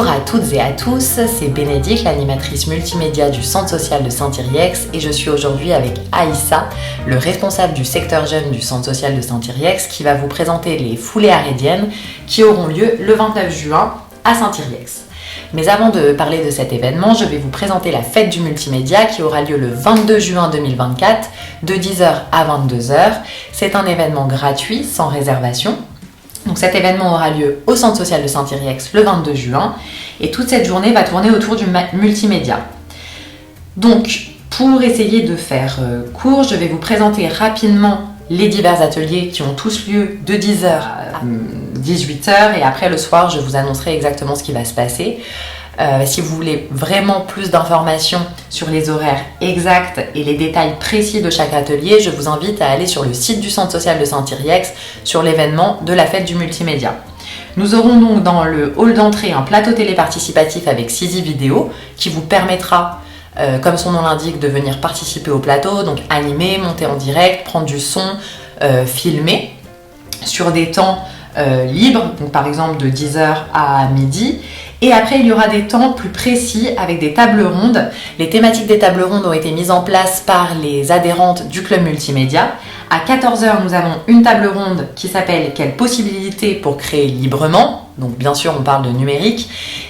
Bonjour à toutes et à tous, c'est Bénédicte, l'animatrice multimédia du Centre social de Saint-Yrieix et je suis aujourd'hui avec Aïssa, le responsable du secteur jeune du Centre social de Saint-Yrieix qui va vous présenter les foulées arédiennes qui auront lieu le 29 juin à Saint-Yrieix. Mais avant de parler de cet événement, je vais vous présenter la fête du multimédia qui aura lieu le 22 juin 2024 de 10h à 22h. C'est un événement gratuit, sans réservation. Donc cet événement aura lieu au Centre social de Saint-Yrieix le 22 juin et toute cette journée va tourner autour du multimédia. Donc pour essayer de faire court, je vais vous présenter rapidement les divers ateliers qui ont tous lieu de 10h à 18h et après le soir je vous annoncerai exactement ce qui va se passer. Si vous voulez vraiment plus d'informations sur les horaires exacts et les détails précis de chaque atelier, je vous invite à aller sur le site du Centre social de Saint-Yrieix sur l'événement de la fête du multimédia. Nous aurons donc dans le hall d'entrée un plateau téléparticipatif avec Sisi Vidéo qui vous permettra, comme son nom l'indique, de venir participer au plateau, donc animer, monter en direct, prendre du son, filmer sur des temps libres, donc par exemple de 10h à midi. Et après, il y aura des temps plus précis avec des tables rondes. Les thématiques des tables rondes ont été mises en place par les adhérentes du club multimédia. À 14h, nous avons une table ronde qui s'appelle « Quelles possibilités pour créer librement ?» Donc bien sûr, on parle de numérique.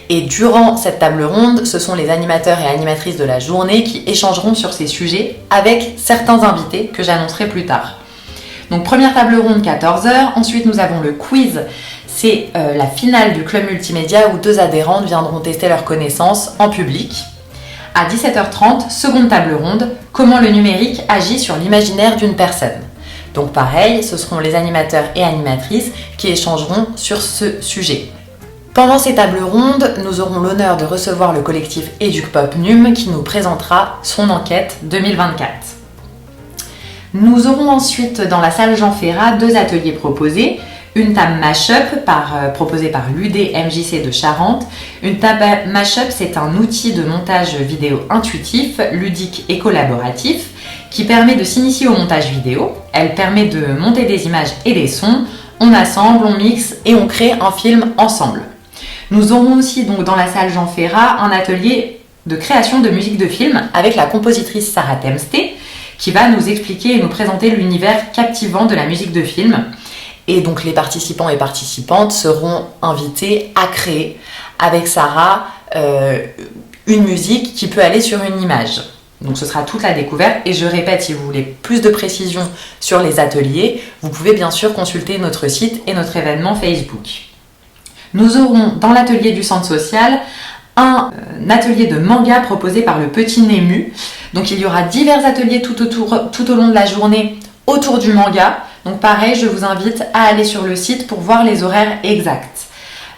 Et durant cette table ronde, ce sont les animateurs et animatrices de la journée qui échangeront sur ces sujets avec certains invités que j'annoncerai plus tard. Donc première table ronde, 14h. Ensuite, nous avons le quiz. C'est la finale du club multimédia où deux adhérentes viendront tester leurs connaissances en public. À 17h30, seconde table ronde, comment le numérique agit sur l'imaginaire d'une personne. Donc pareil, ce seront les animateurs et animatrices qui échangeront sur ce sujet. Pendant ces tables rondes, nous aurons l'honneur de recevoir le collectif EducPop NUM qui nous présentera son enquête 2024. Nous aurons ensuite dans la salle Jean Ferrat deux ateliers proposés. Une table Mashup proposée par l'UD-MJC de Charente. Une table Mashup, c'est un outil de montage vidéo intuitif, ludique et collaboratif qui permet de s'initier au montage vidéo. Elle permet de monter des images et des sons. On assemble, on mixe et on crée un film ensemble. Nous aurons aussi donc dans la salle Jean Ferrat un atelier de création de musique de film avec la compositrice Sarah Temsté qui va nous expliquer et nous présenter l'univers captivant de la musique de film. Et donc les participants et participantes seront invités à créer avec Sarah une musique qui peut aller sur une image. Donc ce sera toute la découverte et je répète, si vous voulez plus de précisions sur les ateliers, vous pouvez bien sûr consulter notre site et notre événement Facebook. Nous aurons dans l'atelier du centre social un atelier de manga proposé par le Petit Nému. Donc il y aura divers ateliers tout au long de la journée autour du manga. Donc pareil, je vous invite à aller sur le site pour voir les horaires exacts.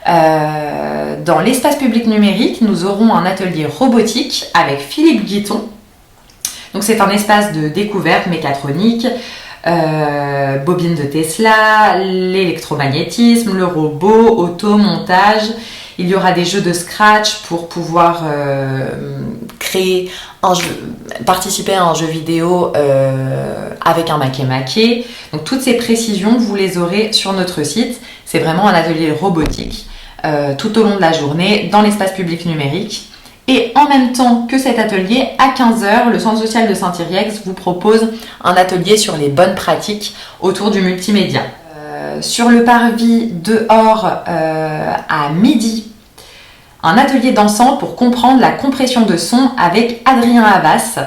Dans l'espace public numérique, nous aurons un atelier robotique avec Philippe Guiton. Donc c'est un espace de découverte mécatronique, bobine de Tesla, l'électromagnétisme, le robot, auto, montage. Il y aura des jeux de scratch pour pouvoir créer participer à un jeu vidéo avec un maké-maké. Donc toutes ces précisions, vous les aurez sur notre site. C'est vraiment un atelier robotique tout au long de la journée dans l'espace public numérique. Et en même temps que cet atelier, à 15h, le Centre social de Saint-Yrieix vous propose un atelier sur les bonnes pratiques autour du multimédia. Sur le parvis dehors à midi, un atelier dansant pour comprendre la compression de son avec Adrien Havas.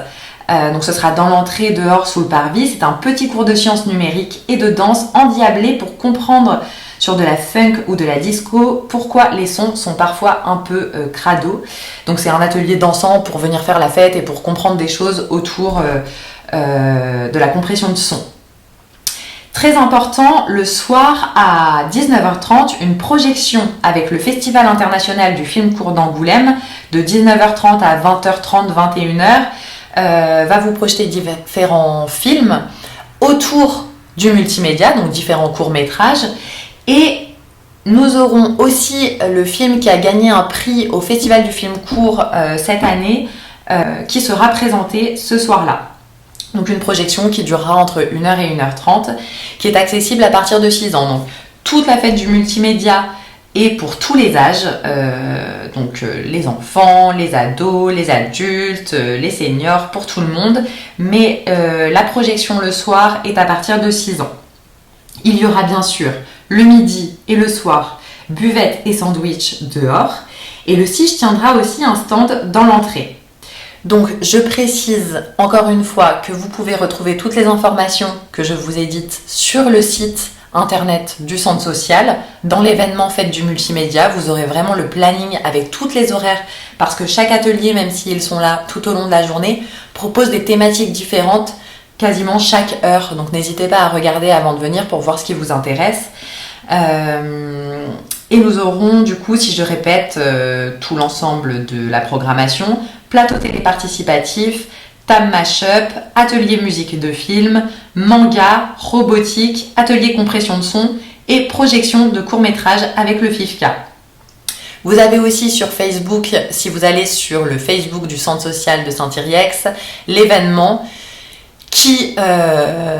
Donc ce sera dans l'entrée dehors sous le parvis. C'est un petit cours de sciences numériques et de danse endiablé pour comprendre sur de la funk ou de la disco pourquoi les sons sont parfois un peu crado. Donc c'est un atelier dansant pour venir faire la fête et pour comprendre des choses autour de la compression de son. Très important, le soir à 19h30, une projection avec le Festival international du film court d'Angoulême de 19h30 à 20h30, 21h va vous projeter différents films autour du multimédia, donc différents courts-métrages. Et nous aurons aussi le film qui a gagné un prix au Festival du film court cette année qui sera présenté ce soir-là. Donc une projection qui durera entre 1h et 1h30, qui est accessible à partir de 6 ans. Donc toute la fête du multimédia et pour tous les âges, donc les enfants, les ados, les adultes, les seniors, pour tout le monde. Mais la projection le soir est à partir de 6 ans. Il y aura bien sûr le midi et le soir, buvette et sandwich dehors. Et le CIGE tiendra aussi un stand dans l'entrée. Donc je précise encore une fois que vous pouvez retrouver toutes les informations que je vous ai dites sur le site internet du centre social. Dans l'événement Fête du multimédia, vous aurez vraiment le planning avec toutes les horaires parce que chaque atelier, même s'ils sont là tout au long de la journée, propose des thématiques différentes quasiment chaque heure. Donc n'hésitez pas à regarder avant de venir pour voir ce qui vous intéresse. Et nous aurons du coup, si je répète, tout l'ensemble de la programmation, plateau télé participatif, table mash-up, atelier musique de film, manga, robotique, atelier compression de son et projection de court-métrage avec le FIFCA. Vous avez aussi sur Facebook, si vous allez sur le Facebook du Centre social de Saint-Yrieix, l'événement qui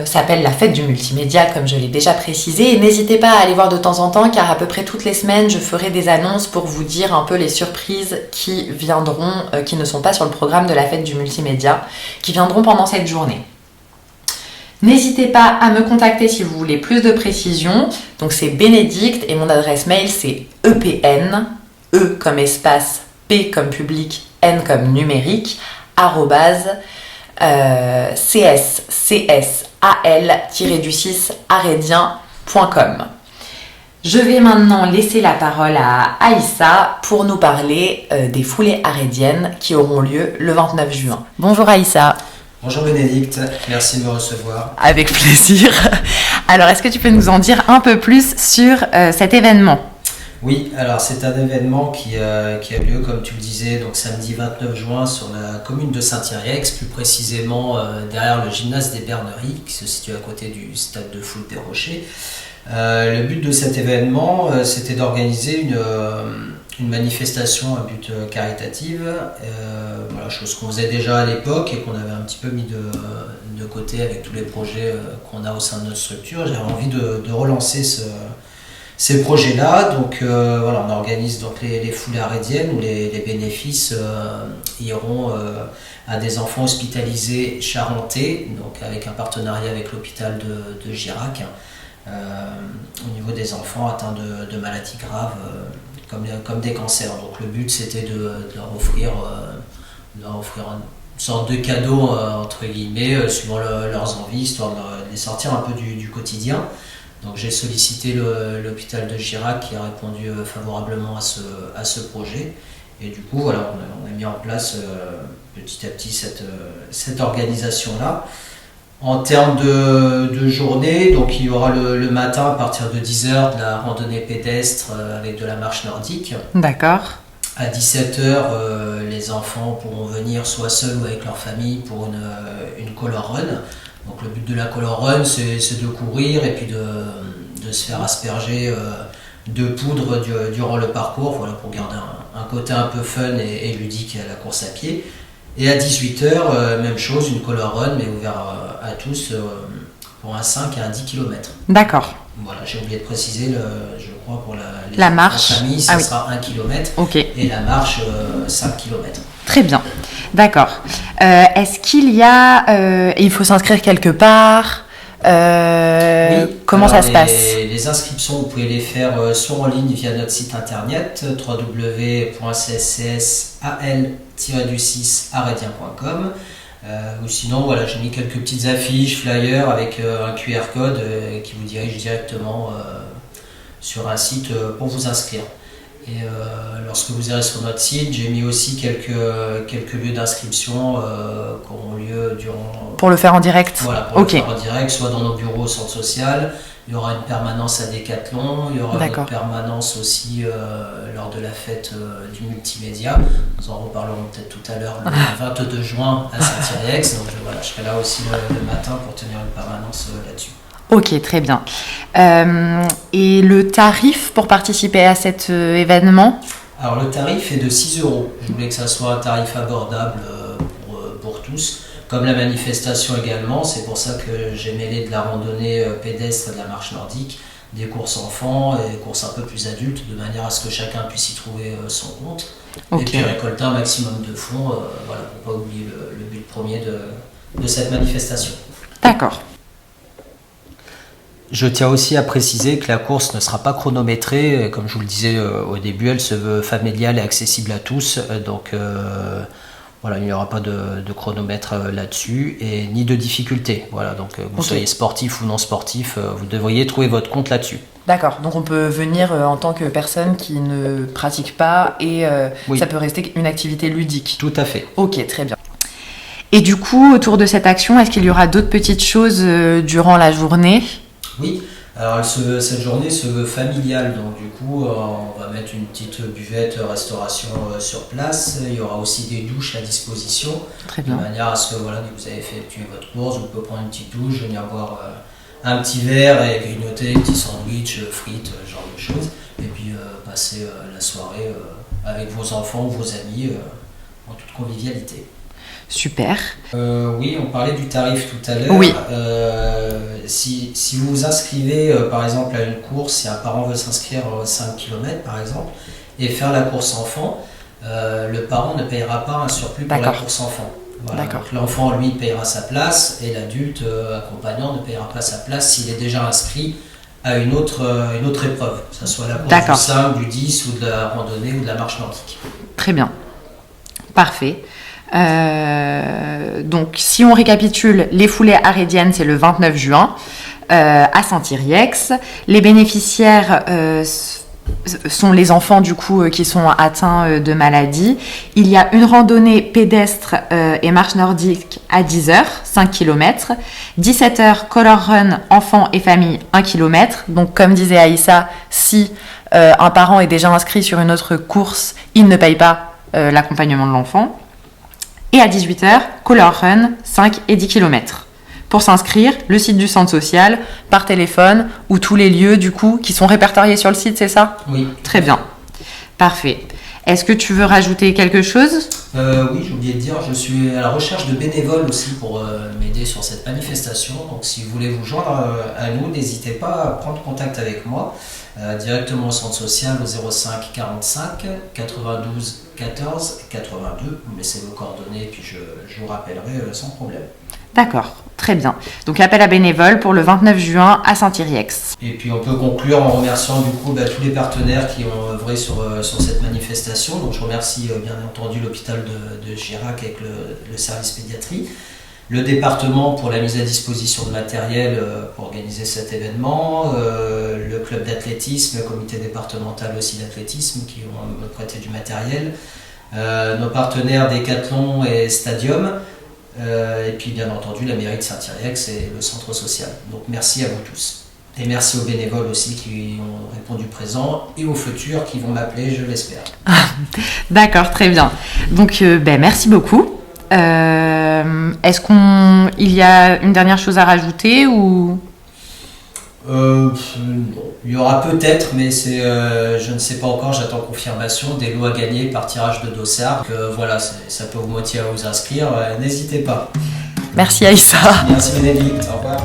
s'appelle la fête du multimédia, comme je l'ai déjà précisé. Et n'hésitez pas à aller voir de temps en temps, car à peu près toutes les semaines, je ferai des annonces pour vous dire un peu les surprises qui viendront, qui ne sont pas sur le programme de la fête du multimédia, qui viendront pendant cette journée. N'hésitez pas à me contacter si vous voulez plus de précisions. Donc c'est Bénédicte et mon adresse mail c'est EPN, E comme espace, P comme public, N comme numérique, cscsal-arédien.com. Je vais maintenant laisser la parole à Aïssa pour nous parler des foulées arédiennes qui auront lieu le 29 juin. Bonjour Aïssa. Bonjour Bénédicte, merci de me recevoir. Avec plaisir. Alors, est-ce que tu peux nous en dire un peu plus sur cet événement ? Oui, alors c'est un événement qui a lieu, comme tu le disais, donc samedi 29 juin sur la commune de Saint-Yrieix, plus précisément derrière le gymnase des Berneries, qui se situe à côté du stade de foot des Rochers. Le but de cet événement, c'était d'organiser une manifestation à but caritatif, voilà, chose qu'on faisait déjà à l'époque et qu'on avait un petit peu mis de côté avec tous les projets qu'on a au sein de notre structure. J'avais envie de relancer ces projets-là, donc voilà, on organise donc les foulées arédiennes où les bénéfices iront à des enfants hospitalisés charentais, donc avec un partenariat avec l'hôpital de Girac, au niveau des enfants atteints de maladies graves comme des cancers. Donc le but c'était de leur offrir une sorte de cadeau entre guillemets, suivant leurs envies, histoire de les sortir un peu du quotidien. Donc j'ai sollicité l'hôpital de Girac qui a répondu favorablement à ce projet. Et du coup, voilà, on a mis en place petit à petit cette organisation-là. En termes de journée, donc il y aura le matin à partir de 10h de la randonnée pédestre avec de la marche nordique. D'accord. À 17h, les enfants pourront venir soit seuls ou avec leur famille pour une color run. Donc le but de la color run, c'est de courir et puis de se faire asperger de poudre durant le parcours, voilà, pour garder un côté un peu fun et ludique à la course à pied. Et à 18h, même chose, une color run, mais ouvert à tous pour un 5 et un 10 km. D'accord. Voilà, j'ai oublié de préciser, je crois, pour la marche, famille, ça sera 1 km. Okay. Et la marche, 5 km. Très bien, d'accord. Est-ce qu'il y a... il faut s'inscrire quelque part oui. Comment ça se passe ? Les inscriptions, vous pouvez les faire soit en ligne via notre site internet www.cscsal-arédien.com ou sinon, voilà, j'ai mis quelques petites affiches, flyers avec un QR code qui vous dirige directement sur un site pour vous inscrire. Et lorsque vous irez sur notre site, j'ai mis aussi quelques lieux d'inscription qui auront lieu durant... Pour le faire en direct ? Voilà, pour le faire en direct, soit dans nos bureaux au centre social. Il y aura une permanence à Décathlon, il y aura une permanence aussi lors de la fête du multimédia. Nous en reparlerons peut-être tout à l'heure, le 22 juin à Saint-Yrieix. Donc voilà, je serai là aussi le matin pour tenir une permanence là-dessus. Ok, très bien. Et le tarif pour participer à cet événement ? Alors le tarif est de 6 €. Je voulais que ça soit un tarif abordable pour tous, comme la manifestation également. C'est pour ça que j'ai mêlé de la randonnée pédestre et de la marche nordique. des courses enfants et des courses un peu plus adultes, de manière à ce que chacun puisse y trouver son compte. Okay. Et puis récolter un maximum de fonds, voilà, pour ne pas oublier le but premier de cette manifestation. D'accord. Je tiens aussi à préciser que la course ne sera pas chronométrée. Comme je vous le disais au début, elle se veut familiale et accessible à tous. Donc voilà, il n'y aura pas de chronomètre là-dessus et ni de difficulté. Voilà, donc que vous soyez sportif ou non sportif, vous devriez trouver votre compte là-dessus. D'accord, donc on peut venir en tant que personne qui ne pratique pas et oui. Ça peut rester une activité ludique. Tout à fait. Ok, très bien. Et du coup, autour de cette action, est-ce qu'il y aura d'autres petites choses durant la journée ? Oui, alors cette journée se veut familiale, donc du coup on va mettre une petite buvette restauration sur place. Il y aura aussi des douches à disposition. Très bien. De manière à ce que voilà, vous avez effectué votre course, vous pouvez prendre une petite douche, venir boire un petit verre et grignoter, un petit sandwich, frites, ce genre de choses. Et puis passer la soirée avec vos enfants ou vos amis en toute convivialité. Super. Oui, on parlait du tarif tout à l'heure. Oui. Si vous vous inscrivez par exemple à une course, si un parent veut s'inscrire 5 km par exemple, et faire la course enfant, le parent ne payera pas un surplus pour la course enfant. Voilà. Donc l'enfant, lui, payera sa place et l'adulte accompagnant ne payera pas sa place s'il est déjà inscrit à une autre épreuve, que ce soit la course du 5, du 10 ou de la randonnée ou de la marche nordique. Très bien. Parfait. Donc, si on récapitule, les foulées arrédiennes, c'est le 29 juin à Saint-Yrieix. Les bénéficiaires sont les enfants du coup qui sont atteints de maladies. Il y a une randonnée pédestre et marche nordique à 10h, 5 km. 17h, color run, enfants et famille, 1 km. Donc, comme disait Aïssa, si un parent est déjà inscrit sur une autre course, il ne paye pas l'accompagnement de l'enfant. Et à 18h, color run, 5 et 10 km. Pour s'inscrire, le site du centre social, par téléphone, ou tous les lieux du coup qui sont répertoriés sur le site, c'est ça ? Oui. Très bien. Parfait. Est-ce que tu veux rajouter quelque chose ? Oui, j'ai oublié de dire, je suis à la recherche de bénévoles aussi pour m'aider sur cette manifestation. Donc si vous voulez vous joindre à nous, n'hésitez pas à prendre contact avec moi directement au centre social au 05 45 92 14 82. Vous me laissez vos coordonnées et puis je vous rappellerai sans problème. D'accord, très bien. Donc appel à bénévoles pour le 29 juin à Saint-Yrieix. Et puis on peut conclure en remerciant du coup tous les partenaires qui ont œuvré sur cette manifestation. Donc je remercie bien entendu l'hôpital de Girac avec le service pédiatrie, le département pour la mise à disposition de matériel pour organiser cet événement, le club d'athlétisme, le comité départemental aussi d'athlétisme qui ont prêté du matériel, nos partenaires Décathlon et Stadium, et puis bien entendu la mairie de Saint-Yrieix et le centre social. Donc merci à vous tous. Et merci aux bénévoles aussi qui ont répondu présent et aux futurs qui vont m'appeler, je l'espère. D'accord, très bien. Donc merci beaucoup. Est-ce qu'il y a une dernière chose à rajouter ou... Il y aura peut-être, mais je ne sais pas encore, j'attends confirmation des lots à gagner par tirage de dossard. Voilà, ça peut vous motiver à vous inscrire, n'hésitez pas. Merci Aïssa. Merci Bénédicte, au revoir.